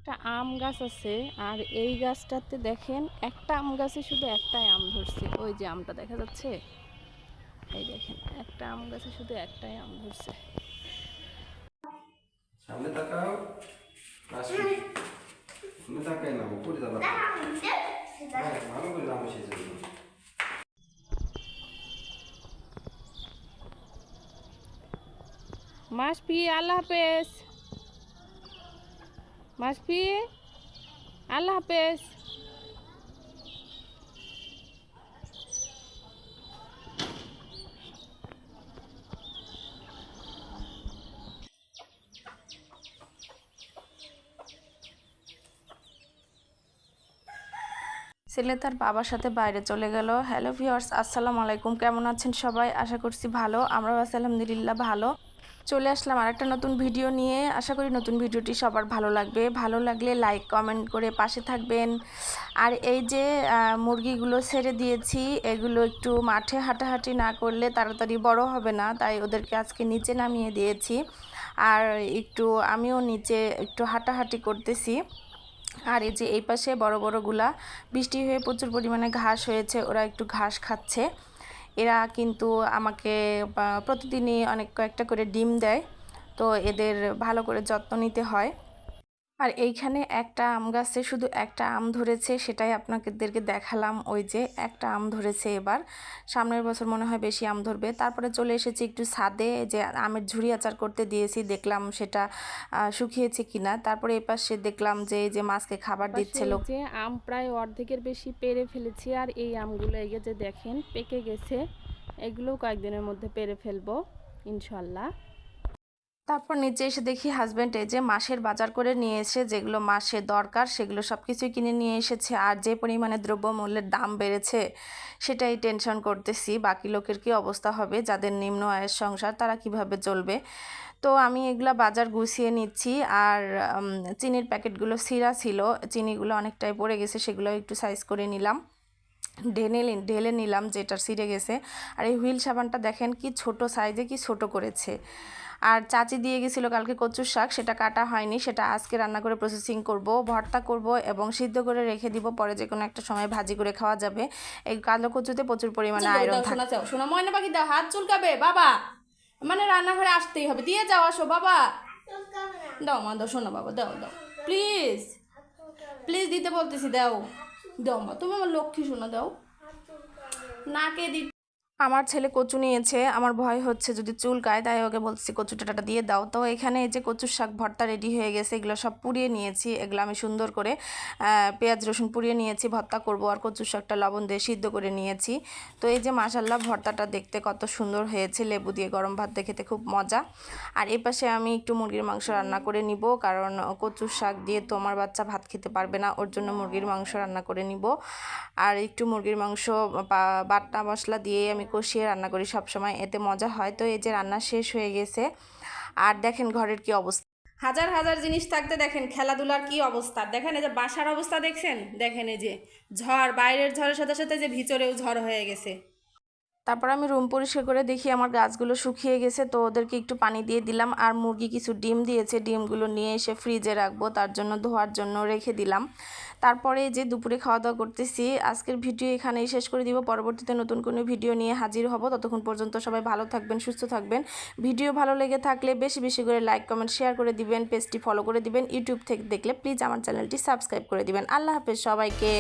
একটা আম গাছ আছে, আর এই গাছটাতে দেখেন একটা আম গাছে শুধু একটাই আম ধরছে। ওই যে আমটা দেখা যাচ্ছে, এই দেখেন একটা আম গাছে শুধু একটাই আম ধরছে। সামনে তাকাও, আসবে সামনে তাকাই না, উপরে দাঁড়াও। হ্যাঁ, ভালো করে নাম এসেছে। মাসফি, আল্লাহ হাফেজ। মাসফি, আল্লাহ হাফেজ। ছেলে তার বাবার সাথে বাইরে চলে গেল। হ্যালো ভিউয়ার্স, আসসালামু আলাইকুম। কেমন আছেন সবাই? আশা করছি ভালো। আমরাও আছি আলহামদুলিল্লাহ ভালো। চলে আসলাম আরেকটা নতুন ভিডিও নিয়ে। আশা করি নতুন ভিডিওটি সবার ভালো লাগবে। ভালো লাগলে লাইক কমেন্ট করে পাশে থাকবেন। আর এই যে মুরগিগুলো ছেড়ে দিয়েছি, এগুলো একটু মাঠে হাঁটাহাঁটি না করলে তাড়াতাড়ি বড় হবে না, তাই ওদেরকে আজকে নিচে নামিয়ে দিয়েছি। আর একটু আমিও নিচে একটু হাঁটাহাঁটি করতেছি। আর এই যে এই পাশে বড় বড়গুলা বৃষ্টি হয়ে প্রচুর পরিমাণে ঘাস হয়েছে, ওরা একটু ঘাস খাচ্ছে। এরা কিন্তু আমাকে প্রতিদিনই অনেক কয়েকটা করে ডিম দেয়, তো এদের ভালো করে যত্ন নিতে হয়। আর এইখানে একটা আম গাছে শুধু একটা আম ধরেছে, সেটাই আপনাদেরকে দেখালাম। ওই যে একটা আম ধরেছে, এবার সামনের বছর মনে হয় বেশি আম ধরবে। তারপরে চলে এসেছি একটু ছাদে, যে আমের ঝুড়ি আচার করতে দিয়েছি, দেখলাম সেটা শুকিয়েছে কিনা। তারপরে এই পাশে দেখলাম যে এই যে মাছকে খাবার দিচ্ছিল। যে আম প্রায় অর্ধেকের বেশি পেরে ফেলেছি, আর এই আমগুলো এই যে দেখেন পেকে গেছে, এগুলো কয়েকদিনের মধ্যে পেরে ফেলবো ইনশাল্লাহ। তারপর নিচে এসে দেখি হাজব্যান্ড এই যে মাসের বাজার করে নিয়ে এসে, যেগুলো মাসে দরকার সেগুলো সব কিছুই কিনে নিয়ে এসেছে। আর যে পরিমাণে দ্রব্যমূল্যের দাম বেড়েছে, সেটাই টেনশন করতেছি বাকি লোকের কি অবস্থা হবে, যাদের নিম্ন আয়ের সংসার তারা কিভাবে চলবে। তো আমি এগুলা বাজার গুছিয়ে নিচ্ছি। আর চিনির প্যাকেটগুলো ছিঁড়া ছিল, চিনিগুলো অনেকটাই পড়ে গেছে, সেগুলো একটু সাইজ করে নিলাম, ঢেলে নিলাম যেটা ছিঁড়ে গেছে। আর এই হুইল সাবানটা দেখেন কি ছোট সাইজে, কি ছোট করেছে। আর চাচি দিয়ে গেছিলো কালকে কচুর শাক, সেটা কাটা হয়নি, সেটা আজকে রান্না করে প্রসেসিং করব, ভর্তা করব এবং সিদ্ধ করে রেখে দিব, পরে যে কোনো একটা সময় ভাজি করে খাওয়া যাবে। এই কালো কচুতে প্রচুর পরিমাণে আয়রন থাকে। শোনা ময়না পাখি দাও, হাত চুলকাবে বাবা, মানে রান্নাঘরে আসতেই হবে, দিয়ে যাও, আসো বাবা, দাও মা দাও, শোনো বাবা, দাও দাও প্লিজ, প্লিজ দিতে বলতেছি, দাও দাও মা, তুমি আমার লক্ষ্মী, শোনা দাও, নাকে দি। আমার ছেলে কচু নিয়েছে, আমার ভয় হচ্ছে যদি চুলকায়, তাই ওকে বলছি কচু ডাঁটাটা দিয়ে দাও। তো এখানে এই যে কচুর শাক ভর্তা রেডি হয়ে গেছে, এগুলো সব পুড়িয়ে নিয়েছি, এগুলো আমি সুন্দর করে পেঁয়াজ রসুন পুড়িয়ে নিয়েছি, ভর্তা করব। আর কচুর শাকটা লবণ দিয়ে সিদ্ধ করে নিয়েছি। তো এই যে মাশাল্লাহ ভর্তাটা দেখতে কত সুন্দর হয়েছে, লেবু দিয়ে গরম ভাত দিয়ে খেতে খুব মজা। আর এই পাশে আমি একটু মুরগির মাংস রান্না করে নিব, কারণ কচুর শাক দিয়ে তো আমার বাচ্চা ভাত খেতে পারবে না, ওর জন্য মুরগির মাংস রান্না করে নিব। আর একটু মুরগির মাংস বাটা মশলা দিয়ে আমি কষিয়ে রান্না করি সব সময়, এতে মজা হয়। তো এই যে রান্না শেষ হয়ে গেছে, আর দেখেন ঘরের কি অবস্থা, হাজার হাজার জিনিস থাকতে দেখেন খেলাধুলার কি অবস্থা। দেখেন এই যে বাসার অবস্থা দেখছেন, দেখেন এই যে ঝড়, বাইরের ঝড়ের সাথে সাথে যে ভিতরেও ঝড় হয়ে গেছে। তারপর আমি রুম পরিষ্কার করে দেখি আমার গাছগুলো শুকিয়ে গেছে, তো ওদেরকে একটু পানি দিয়ে দিলাম। আর মুরগি কিছু ডিম দিয়েছে, ডিমগুলো নিয়ে এসে ফ্রিজে রাখবো, তার জন্য ধোয়ার জন্য রেখে দিলাম। তারপরে যে দুপুরে খাওয়া দাওয়া করতেছি। আজকের ভিডিও এখানেই শেষ করে দিব, পরবর্তীতে নতুন কোনো ভিডিও নিয়ে হাজির হব। ততক্ষণ পর্যন্ত সবাই ভালো থাকবেন, সুস্থ থাকবেন। ভিডিও ভালো লেগে থাকলে বেশি বেশি করে লাইক কমেন্ট শেয়ার করে দিবেন, পেজটি ফলো করে দিবেন। ইউটিউব থেকে দেখলে প্লিজ আমার চ্যানেলটি সাবস্ক্রাইব করে দিবেন। আল্লাহ হাফেজ সবাইকে।